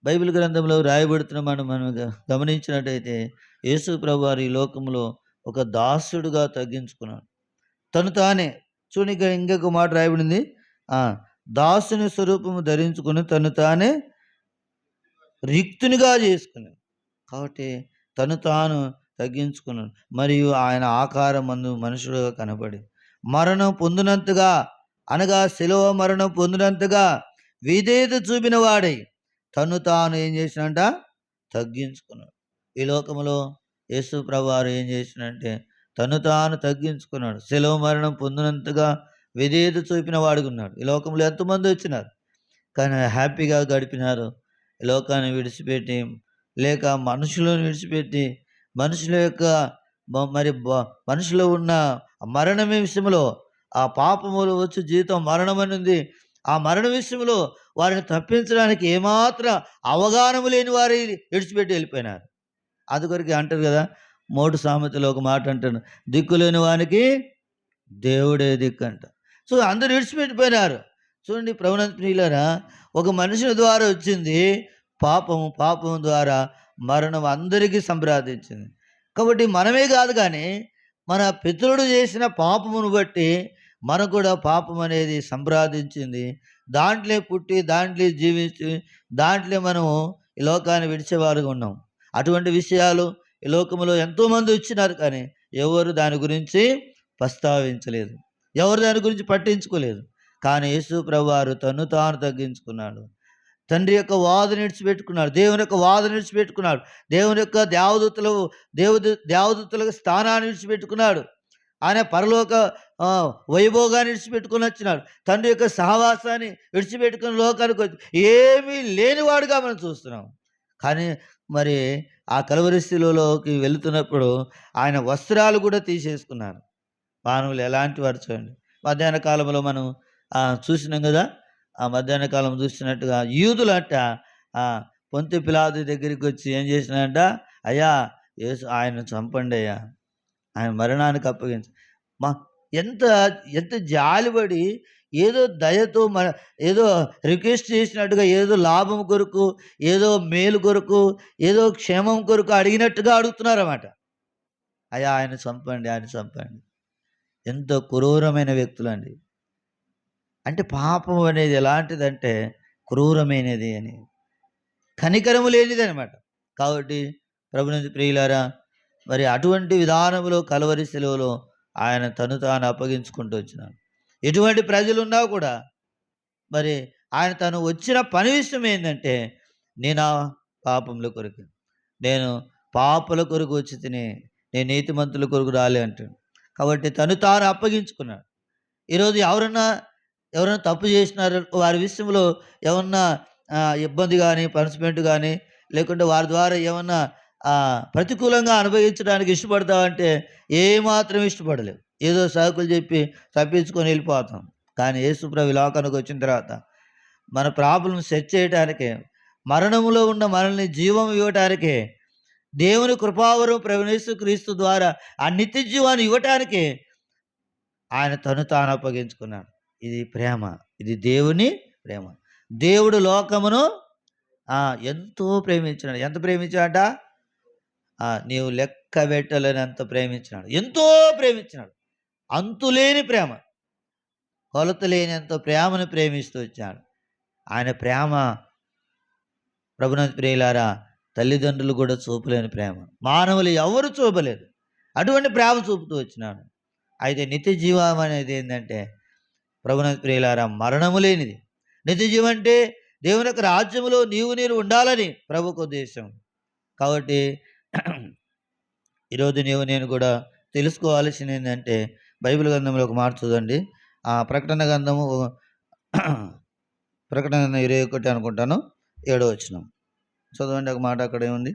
బైబిల్ గ్రంథంలో రాయబడుతున్న మనం గమనించినట్టయితే యేసు ప్రభు వారు ఈ లోకంలో ఒక దాసుడుగా తగ్గించుకున్నాడు, తను తానే. చూడండి, ఇంకొక మాట రాయబడింది, దాసుని స్వరూపము ధరించుకుని తను తానే రిక్తునిగా చేసుకున్నాడు. కాబట్టి తను తాను తగ్గించుకున్నాడు. మరియు ఆయన ఆకారం మందు మనుషుడుగా కనబడి మరణం పొందినంతగా, అనగా శిలువ మరణం పొందినంతగా విధేయత చూపిన వాడై తను తాను ఏం చేసినంట, తగ్గించుకున్నాడు. ఈ లోకంలో యేసు ప్రభువారు ఏం చేసినంటే తను తాను తగ్గించుకున్నాడు, శిలువ మరణం పొందినంతగా విధేయత చూపిన వాడుకున్నాడు. ఈ లోకంలో ఎంతమంది వచ్చినారు కానీ హ్యాపీగా గడిపినారు. ఈ లోకాన్ని విడిచిపెట్టి, లేక మనుషులను విడిచిపెట్టి, మనుషుల యొక్క మనుషులో ఉన్న మరణం విషయంలో, ఆ పాపములు వచ్చి జీవితం మరణం అని ఉంది, ఆ మరణ విషయంలో వారిని తప్పించడానికి ఏమాత్రం అవగాహన లేని వారి విడిచిపెట్టి వెళ్ళిపోయినారు. అందుకొరికి అంటారు కదా, మోటు సామెతలో ఒక మాట అంటాడు, దిక్కులేని వానికి దేవుడే దిక్కు అంట. సో అందరూ విడిచిపెట్టిపోయినారు. చూడండి ప్రభునందు ప్రియులారా, ఒక మనుషుని ద్వారా వచ్చింది పాపము ద్వారా మరణం అందరికీ సంప్రాదించింది. కాబట్టి మనమే కాదు కానీ మన పితరుడు చేసిన పాపమును బట్టి మనకు కూడా పాపం అనేది సంప్రాదించింది. దాంట్లో పుట్టి, దాంట్లో జీవించి, దాంట్లో మనము ఈ లోకాన్ని విడిచేవారుగా ఉన్నాం. అటువంటి విషయాలు ఈ లోకంలో ఎంతోమంది వచ్చినారు కానీ ఎవరు దాని గురించి ప్రస్తావించలేదు, ఎవరు దాని గురించి పట్టించుకోలేదు. కానీ యేసు ప్రభువారు తను తాను తగ్గించుకున్నాడు, తండ్రి యొక్క వాదన విడిచిపెట్టుకున్నాడు, దేవుని యొక్క వాదన విడిచిపెట్టుకున్నాడు, దేవుని యొక్క దేవదూతలకు స్థానాన్ని విడిచిపెట్టుకున్నాడు, ఆయన పరలోక వైభోగాన్ని విడిచిపెట్టుకుని వచ్చినాడు, తండ్రి యొక్క సహవాసాన్ని విడిచిపెట్టుకుని లోకానికి వచ్చి ఏమీ లేనివాడుగా మనం చూస్తున్నాం. కానీ మరి ఆ కలువరి శిలువలోకి వెళుతున్నప్పుడు ఆయన వస్త్రాలు కూడా తీసేసుకున్నారు. మానవులు ఎలాంటి వారు చూడండి. మధ్యాహ్న కాలంలో మనం చూసినాం కదా! ఆ మధ్యాహ్న కాలం చూసినట్టుగా యూదులంట పొంతి పిలాతు దగ్గరికి వచ్చి ఏం చేసినారంట, అయ్యా యేసు ఆయనను చంపండయ్యా, ఆయన మరణానికి అప్పగించ మా ఎంత ఎంత జాలిపడి ఏదో దయతో ఏదో రిక్వెస్ట్ చేసినట్టుగా, ఏదో లాభం కొరకు, ఏదో మేలు కొరకు, ఏదో క్షేమం కొరకు అడిగినట్టుగా అడుగుతున్నారన్నమాట. అయ్యా ఆయన చంపండి, ఆయన చంపండి. ఎంతో క్రూరమైన వ్యక్తులండి. అంటే పాపం అనేది ఎలాంటిదంటే క్రూరమైనది అని, కనికరము లేనిదనమాట. కాబట్టి ప్రభునందు ప్రియులారా, మరి అటువంటి విధానంలో కలువరి శిలువలో ఆయన తను తాను అప్పగించుకుంటూ వచ్చినాడు. ఎటువంటి ప్రజలున్నా కూడా మరి ఆయన తను వచ్చిన పని విషయం ఏంటంటే, నేను పాపముల కొరకు, నేను పాపుల కొరకు వచ్చి తిని, నేను నీతిమంతుల కొరకు రాలే అంటాడు. కాబట్టి తను తాను అప్పగించుకున్నాడు. ఈరోజు ఎవరన్నా తప్పు చేసినారు వారి విషయంలో ఏమన్నా ఇబ్బంది కానీ, పనిష్మెంట్ కానీ, లేకుంటే వారి ద్వారా ఏమన్నా ప్రతికూలంగా అనుభవించడానికి ఇష్టపడతామంటే ఏమాత్రం ఇష్టపడలేవు. ఏదో సాకులు చెప్పి తప్పించుకొని వెళ్ళిపోతాం. కానీ యేసుప్రభు లోకానికి వచ్చిన తర్వాత మన ప్రాబ్లం సెట్ చేయడానికే, మరణంలో ఉన్న మనల్ని జీవం ఇవ్వటానికే, దేవుని కృపావరం ప్రభువైన యేసుక్రీస్తు ద్వారా ఆ నిత్య జీవాన్ని ఇవ్వటానికే ఆయన తను తాను అప్పగించుకున్నాడు. ఇది ప్రేమ, ఇది దేవుని ప్రేమ. దేవుడు లోకమును ఎంతో ప్రేమించినాడు. ఎంత ప్రేమించాడట? నీవు లెక్క పెట్టలేనంత ప్రేమించినాడు. ఎంతో ప్రేమించినాడు. అంతులేని ప్రేమ, కొలత లేనంత ప్రేమను ప్రేమిస్తూ వచ్చాడు. ఆయన ప్రేమ ప్రభునందు ప్రియులారా, తల్లిదండ్రులు కూడా చూపలేని ప్రేమ, మానవులు ఎవరు చూపలేదు. అటువంటి ప్రేమ చూపుతూ వచ్చినాడు. అయితే నిత్య జీవం అనేది ఏంటంటే ప్రభునందు ప్రియులారా, మరణము లేనిది. నిత్య జీవం అంటే దేవుని యొక్క రాజ్యములో నేను ఉండాలని ప్రభుకు ఉద్దేశం. కాబట్టి ఈరోజు నేను కూడా తెలుసుకోవాల్సింది ఏంటంటే, బైబిల్ గ్రంథంలో ఒక మాట చూడండి. ప్రకటన గ్రంథము 21 అనుకుంటాను, 7వ వచనం చదవండి. ఒక మాట అక్కడ ఏముంది?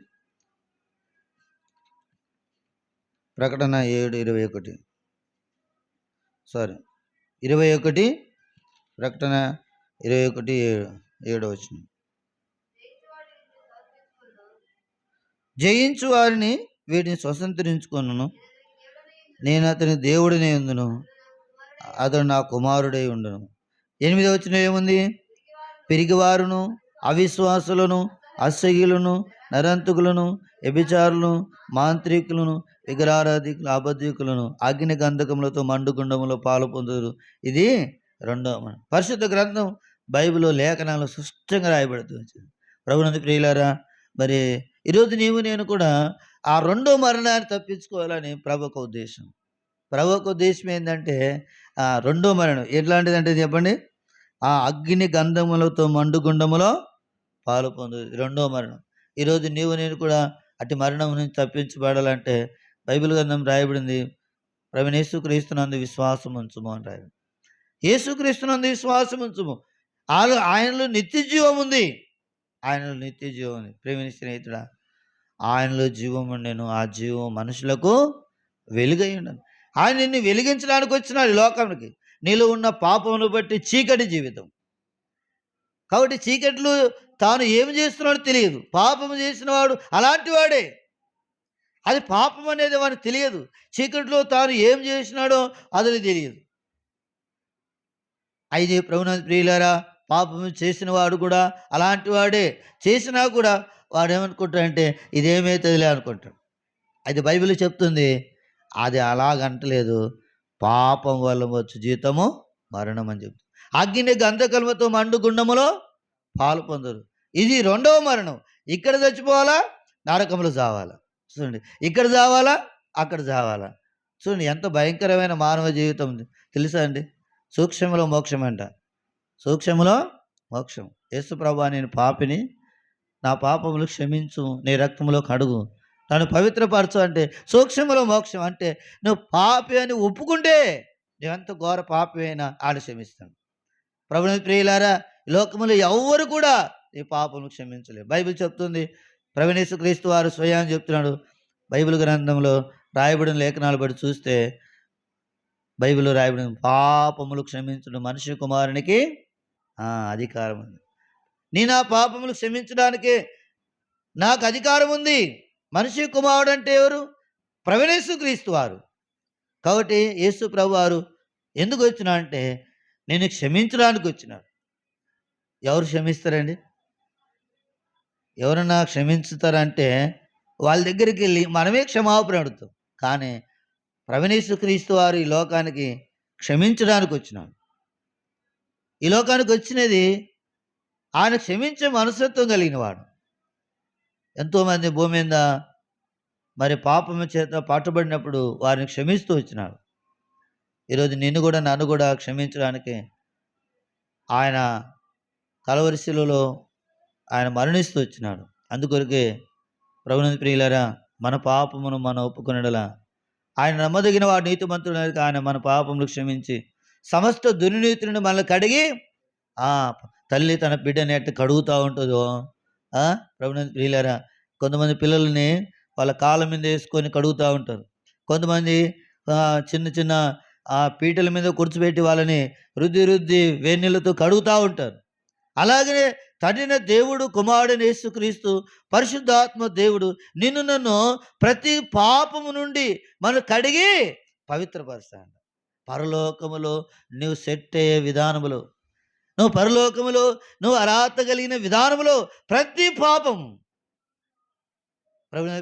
ప్రకటన 7:21 21 ప్రకటన 21:7 వచనం. జయించు వారిని వీటిని స్వతంత్రించుకొనును, నేను అతని దేవుడినే ఉందును, అతడు నా కుమారుడై ఉండును. 8వ వచనం ఏముంది? పిరిగివారును, అవిశ్వాసులను, అసహ్యులను, నరంతకులను, వ్యభిచారులను, మాంత్రికులను, విగ్రహారాధికులు, అబద్ధికులను అగ్ని గంధకములతో మండుగుండములో పాలు పొందుదురు. ఇది 2వ పరిశుద్ధ గ్రంథం బైబిల్ లేఖనాలు స్పష్టంగా రాయబడుతుంది. ప్రభునందు ప్రియులారా, మరి ఈరోజు నేను కూడా ఆ 2వ మరణాన్ని తప్పించుకోవాలని ప్రభువుకు ఉద్దేశం. ప్రభువుకు ఉద్దేశం ఏంటంటే 2వ మరణం ఎట్లాంటిదంటే చెప్పండి, ఆ అగ్ని గంధములతో మండుగుండములో పాలు పొందు 2వ మరణం. ఈరోజు నేను కూడా అటు మరణం నుంచి తప్పించబడాలంటే బైబిల్ గ్రంథం రాయబడింది, ప్రభువైన యేసుక్రీస్తునందు విశ్వాసం ఉంచుము అని రాయబడింది. యేసుక్రీస్తునందు విశ్వాసం ఉంచుము, ఆయనలో నిత్య జీవం ఉంది. ఆయనలో నిత్య జీవం ఉంది. ప్రేమైన స్నేహితుడా, ఆయనలో జీవం ఉండేను, ఆ జీవం మనుషులకు వెలుగై ఉండను. ఆయన నిన్ను వెలిగించడానికి వచ్చినాడు ఈ లోకానికి. నీలో ఉన్న పాపమును బట్టి చీకటి జీవితం. కాబట్టి చీకట్లు తాను ఏమి చేస్తున్నాడో తెలియదు. పాపము చేసిన వాడు అలాంటి వాడే. అది పాపం అనేది వానికి తెలియదు. చీకట్లో తాను ఏం చేసినాడో అది తెలియదు. అయితే ప్రభునందు ప్రియులారా, పాపము చేసిన వాడు కూడా అలాంటి వాడే. చేసినా కూడా వాడు ఏమనుకుంటాడంటే ఇదేమైతుందిలే అనుకుంటాడు. అయితే బైబిల్ చెప్తుంది అది అలాగంటలేదు. పాపం వల్ల వచ్చు జీతము మరణం అని చెప్తుంది. అగ్ని గంధకములతో మండు గుండములో పాలు పొందరు. ఇది 2వ మరణం. ఇక్కడ చచ్చిపోవాలా, నరకములు చావాలా. చూడండి, ఇక్కడ చావాలా, అక్కడ చావాలా. చూడండి ఎంత భయంకరమైన మానవ జీవితం ఉంది తెలుసా అండి. సూక్ష్మలో మోక్షం అంట. సూక్ష్మలో మోక్షం. యేసు ప్రభువా, నేను పాపిని, నా పాపములు క్షమించు, నీ రక్తంలో కడుగు, నన్ను పవిత్రపరచు అంటే సూక్ష్మలో మోక్షం. అంటే నువ్వు పాపి అని ఒప్పుకుంటే నువ్వెంత ఘోర పాపి అయినా ఆడ క్షమిస్తాను. ప్రభుని ప్రియులారా, ఈ లోకములో ఎవ్వరు కూడా ఈ పాపములు క్షమించలేరు. బైబిల్ చెప్తుంది, యేసుక్రీస్తు వారు స్వయం చెప్తున్నాడు. బైబిల్ గ్రంథంలో రాయబడిన లేఖనాలు బట్టి చూస్తే బైబిల్లో రాయబడిన పాపములు క్షమించడం మనిషి కుమారునికి అధికారం ఉంది. నేను ఆ పాపములు క్షమించడానికి నాకు అధికారం ఉంది. మనిషి కుమారుడు అంటే ఎవరు? యేసుక్రీస్తు వారు. కాబట్టి యేసు ప్రభు వారు ఎందుకు వచ్చినా అంటే నేను క్షమించడానికి వచ్చినాడు. ఎవరు క్షమిస్తారండి? ఎవరన్నా క్షమించుతారంటే వాళ్ళ దగ్గరికి వెళ్ళి మనమే క్షమాపణ అడుగుతాం. కానీ యేసుక్రీస్తు వారు ఈ లోకానికి క్షమించడానికి వచ్చినాడు. ఈ లోకానికి వచ్చినది ఆయన క్షమించే మనస్తత్వం కలిగిన వాడు. ఎంతోమంది భూమి మీద మరి పాపము చేత పట్టుబడినప్పుడు వారిని క్షమిస్తూ వచ్చినాడు. ఈరోజు నన్ను కూడా క్షమించడానికి ఆయన కలవరి శిలువలో ఆయన మరణిస్తూ వచ్చినాడు. అందుకొరకే ప్రభునందు ప్రియులారా, మన పాపమును మనం ఒప్పుకొనడలా ఆయన నమ్మదగిన వాడు, నీతిమంతుడు. ఆయన మన పాపములు క్షమించి సమస్త దుర్నీతిని మనల్ని కడిగి తల్లి తన బిడ్డని ఎట్టు కడుగుతూ ఉంటుందో ప్రభునందు ప్రియులారా, కొంతమంది పిల్లల్ని వాళ్ళ కాళ్ళ మీద వేసుకొని కడుగుతూ ఉంటారు. కొంతమంది చిన్న చిన్న పీటల మీద కూర్చోబెట్టి వాళ్ళని రుద్ది వేన్నీళ్ళతో కడుగుతూ ఉంటారు. అలాగనే తండ్రిన దేవుడు, కుమారుడైన యేసుక్రీస్తు, పరిశుద్ధాత్మ దేవుడు నన్ను ప్రతి పాపము నుండి మనం కడిగి పవిత్రపరుస్తాడు. పరలోకములో నువ్వు సెట్ అయ్యే విధానములో, నువ్వు పరలోకములో నువ్వు అర్హత కలిగిన విధానములో ప్రతి పాపం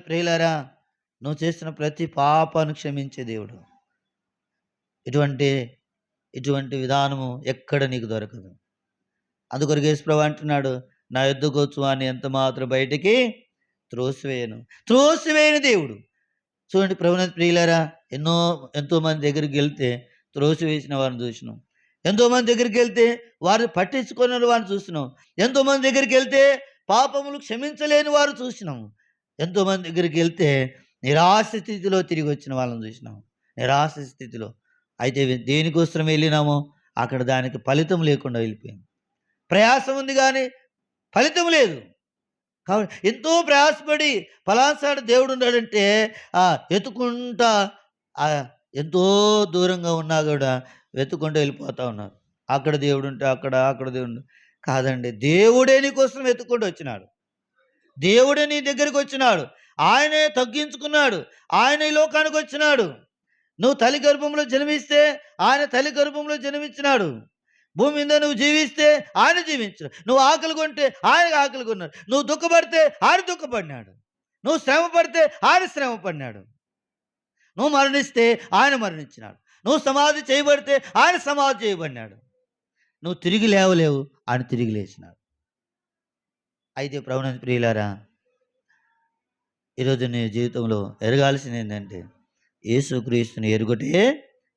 ప్రియులారా, నువ్వు చేసిన ప్రతి పాపాన్ని క్షమించే దేవుడు. ఇటువంటి విధానము ఎక్కడ నీకు దొరకదు. అందుకొరకు యేసు ప్రభువు అంటున్నాడు, నా యొద్దకు వచ్చు అని ఎంత మాత్రం బయటికి త్రోసివేయని దేవుడు. చూడండి ప్రభునందు ప్రియులారా, ఎంతోమంది దగ్గరికి వెళ్తే త్రోసివేసిన వారిని చూసినాం. ఎంతోమంది దగ్గరికి వెళ్తే వారిని పట్టించుకున్న వారిని చూసినాం. ఎంతోమంది దగ్గరికి వెళ్తే పాపములు క్షమించలేని వారు చూసినాం. ఎంతోమంది దగ్గరికి వెళ్తే నిరాశ స్థితిలో తిరిగి వచ్చిన వాళ్ళని చూసినాం. నిరాశ స్థితిలో. అయితే దేనికోసం వెళ్ళినామో అక్కడ దానికి ఫలితం లేకుండా వెళ్ళిపోయింది. ప్రయాసం ఉంది కానీ ఫలితం లేదు. కాబట్టి ఎంతో ప్రయాసపడి పలాసాడు దేవుడు ఉన్నాడంటే వెతుకుంటా ఎంతో దూరంగా ఉన్నా కూడా వెతుకుంటూ వెళ్ళిపోతూ ఉన్నారు. అక్కడ దేవుడు ఉంటే అక్కడ దేవుడు కాదండి. దేవుడే నీ కోసం వెతుక్కుంటూ వచ్చినాడు. దేవుడే నీ దగ్గరికి వచ్చినాడు. ఆయనే తగ్గించుకున్నాడు. ఆయన ఈ లోకానికి వచ్చినాడు. నువ్వు తల్లి గర్భంలో జన్మిస్తే ఆయన తల్లి గర్భంలో జన్మించినాడు. భూమి మీద నువ్వు జీవిస్తే ఆయన జీవించాడు. నువ్వు ఆకలి కొంటే ఆయన ఆకలి కొన్నాడు. నువ్వు దుఃఖపడితే ఆయన దుఃఖపడినాడు. నువ్వు శ్రమ పడితే ఆయన శ్రమ పడినాడు. నువ్వు మరణిస్తే ఆయన మరణించినాడు. నువ్వు సమాధి చేయబడితే ఆయన సమాధి చేయబడినాడు. నువ్వు తిరిగి లేవలేవు, ఆయన తిరిగి లేచినాడు. అయితే ప్రభునందు ప్రియులారా, ఈరోజు నీ జీవితంలో ఎరగాల్సింది ఏంటంటే యేసుక్రీస్తుని ఎరుగుటే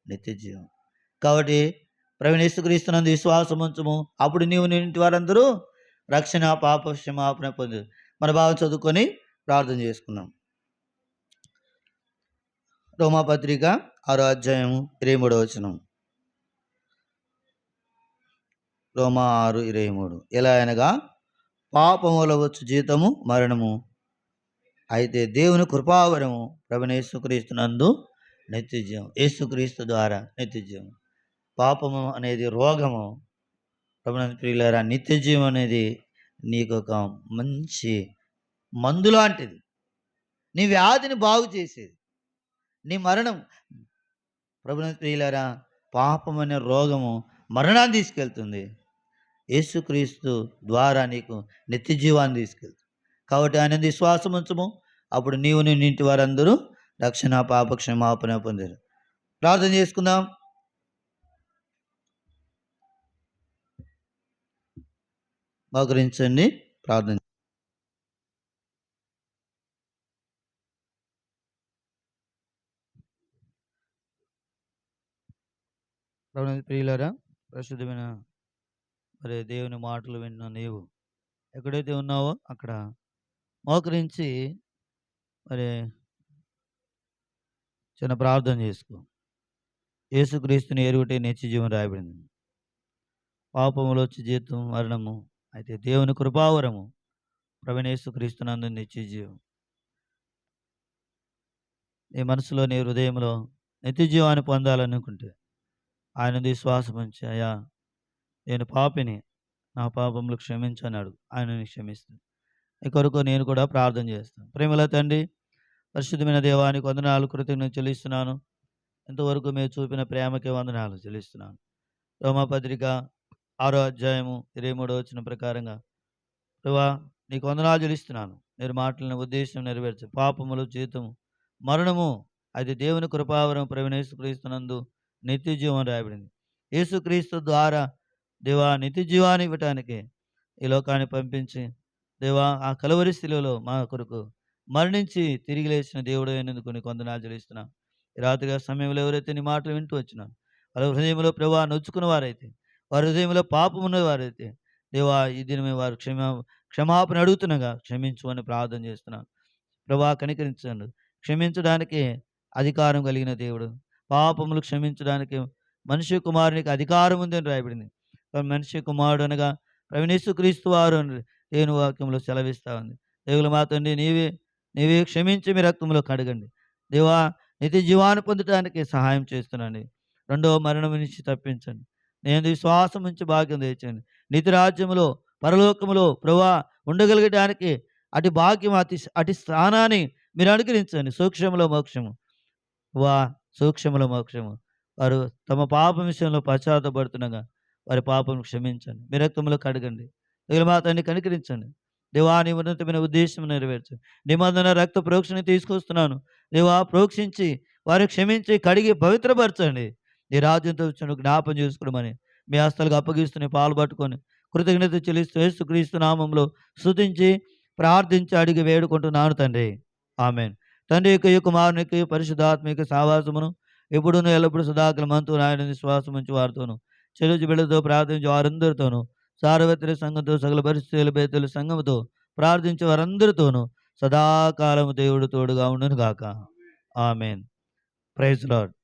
నిత్య జీవం. కాబట్టి యేసుక్రీస్తునందు విశ్వాసం ఉంచము, అప్పుడు నీవు నీ ఇంటి వారందరూ రక్షణ పాప క్షమాపణ పొందు. మన భావం చదువుకొని ప్రార్థన చేసుకున్నాం. రోమాపత్రిక 6వ అధ్యాయము 23వ వచనం. రోమా 6:23. ఎలా అనగా పాపముల వచ్చు జీతము మరణము, అయితే దేవుని కృపావరము యేసుక్రీస్తునందు నిత్య జీవం. యేసుక్రీస్తు ద్వారా నిత్య జీవం. పాపము అనేది రోగము. ప్రభునందు ప్రియులారా, నిత్య జీవం అనేది నీకు ఒక మంచి మందు లాంటిది. నీ వ్యాధిని బాగు చేసేది. నీ మరణం ప్రభునందు ప్రియులారా, పాపం అనే రోగము మరణాన్ని తీసుకెళ్తుంది. యేసుక్రీస్తు ద్వారా నీకు నిత్య జీవాన్ని తీసుకెళ్తుంది. కాబట్టి ఆయన విశ్వాసం ఉంచము, అప్పుడు నీవు నీ ఇంటి వారందరూ రక్షణ పాప క్షమాపణ పొందారు. ప్రార్థన చేసుకుందాం. మోకరించండి, ప్రార్థన. ప్రియులారా, ప్రసిద్ధమైన మరి దేవుని మాటలు విన్న నీవు ఎక్కడైతే ఉన్నావో అక్కడ మోకరించి మరి చిన్న ప్రార్థన చేసుకో. యేసుక్రీస్తుని ఎరుగుటే నిత్య జీవం రాయబడింది. పాపములో వచ్చి జీతం మరణము, అయితే దేవుని కృపావరము ప్రభువైన యేసుక్రీస్తునందు నిత్య జీవం. నీ మనసులో, నీ హృదయంలో నిత్య జీవాన్ని పొందాలనుకుంటే ఆయన విశ్వాసం ఉంచి, అయ్యా నేను పాపిని, నా పాపములు క్షమించన్నాడు. ఆయనని క్షమిస్తాను. ఈ కొరకు నేను కూడా ప్రార్థన చేస్తాను. ప్రేమల తండ్రి, పరిశుద్ధమైన దేవానికి వందనాలు, కృతజ్ఞతలు చెల్లిస్తున్నాను. ఇంతవరకు మీరు చూపిన ప్రేమకి వందనాలు చెల్లిస్తున్నాను. రోమాపత్రిక 6వ అధ్యాయము 23వ వచనం ప్రకారంగా ప్రభువా నీకు వందనాలు చెల్లిస్తున్నాను. మీరు మాటలను ఉద్దేశం నెరవేర్చు. పాపములు జీతము మరణము, అది దేవుని కృపావరం ప్రభువైన యేసుక్రీస్తునందు నిత్య జీవం రాయబడింది. యేసుక్రీస్తు ద్వారా దేవా నిత్య జీవాన్ని ఇవ్వటానికి ఈ లోకాన్ని పంపించి దేవా ఆ కలువరి శిలువలో మా కొరకు మరణించి తిరిగి లేచిన దేవుడు అయినందుకు నీకు వందనాలు చెల్లిస్తున్నాను. ఈ రాత్రిగా సమయంలో ఎవరైతే నీ మాటలు వింటూ వచ్చినాను, వాళ్ళ హృదయంలో ప్రభువా నొచ్చుకున్న వారైతే, వారి హృదయంలో పాపం ఉన్న వారైతే దేవా ఈ దినమే వారు క్షమాపణ అడుగుతున్నగా క్షమించు అని ప్రార్థన చేస్తున్నాను. ప్రభువా కనికరించండి. క్షమించడానికి అధికారం కలిగిన దేవుడు. పాపములు క్షమించడానికి మనిషి కుమారునికి అధికారం ఉందని రాయబడింది. మనిషి కుమారుడు అనగా ప్రభువైన యేసుక్రీస్తు వారు అని దేవుని వాక్యంలో సెలవిస్తా ఉంది. దేవుల మా తండ్రి, నీవే క్షమించి మీ రక్తంలో కడగండి. దేవా నిత్య జీవాన్ని పొందడానికి సహాయం చేస్తున్నాను. రెండవ మరణం నుంచి తప్పించండి. నేను విశ్వాసం నుంచి భాగ్యం తెచ్చండి. నిత్య రాజ్యములో పరలోకములో ప్రభువా ఉండగలిగడానికి అటు భాగ్యం, అటు స్థానాన్ని మీరు అనుగ్రహించండి. సూక్ష్మలో మోక్షము సూక్ష్మలో మోక్షము. వారు తమ పాపం విషయంలో పశ్చాత్తపడుతుండగా వారి పాపం క్షమించండి. మీ రక్తంలో కడగండి. దేవుల మా తండ్రి కనికరించండి. దేవా నీ ఉన్నతమైన ఉద్దేశం నెరవేర్చండి. నిబంధన రక్త ప్రోక్షణ తీసుకొస్తున్నాను. దేవా ప్రోక్షించి వారిని క్షమించి కడిగి పవిత్రపరచండి. నీ రాజ్యంతో వచ్చిన జ్ఞాపం చేసుకోమని మీ హస్తాలకు అప్పగిస్తుని పాలు పట్టుకొని కృతజ్ఞత చెల్లిస్తూ యేసుక్రీస్తు నామంలో స్తుతించి ప్రార్థించి అడిగి వేడుకుంటున్నాను తండ్రి. ఆమేన్. తండ్రి యొక్క కుమారునికి పరిశుద్ధాత్మిక సావాసమును ఎప్పుడునూ ఎల్లప్పుడూ సదాకాలం అంతు ఆయన విశ్వాసం ఉంచి వారితోను చెలుచు బిడ్డతో ప్రార్థించి వారందరితోనూ సార్వత్రిక సంఘంతో సకల పరిస్థితుల బేతుల సంఘముతో ప్రార్థించే వారందరితోనూ సదాకాలము దేవుడు తోడుగా ఉండును గాక. ఆమేన్. Praise lord.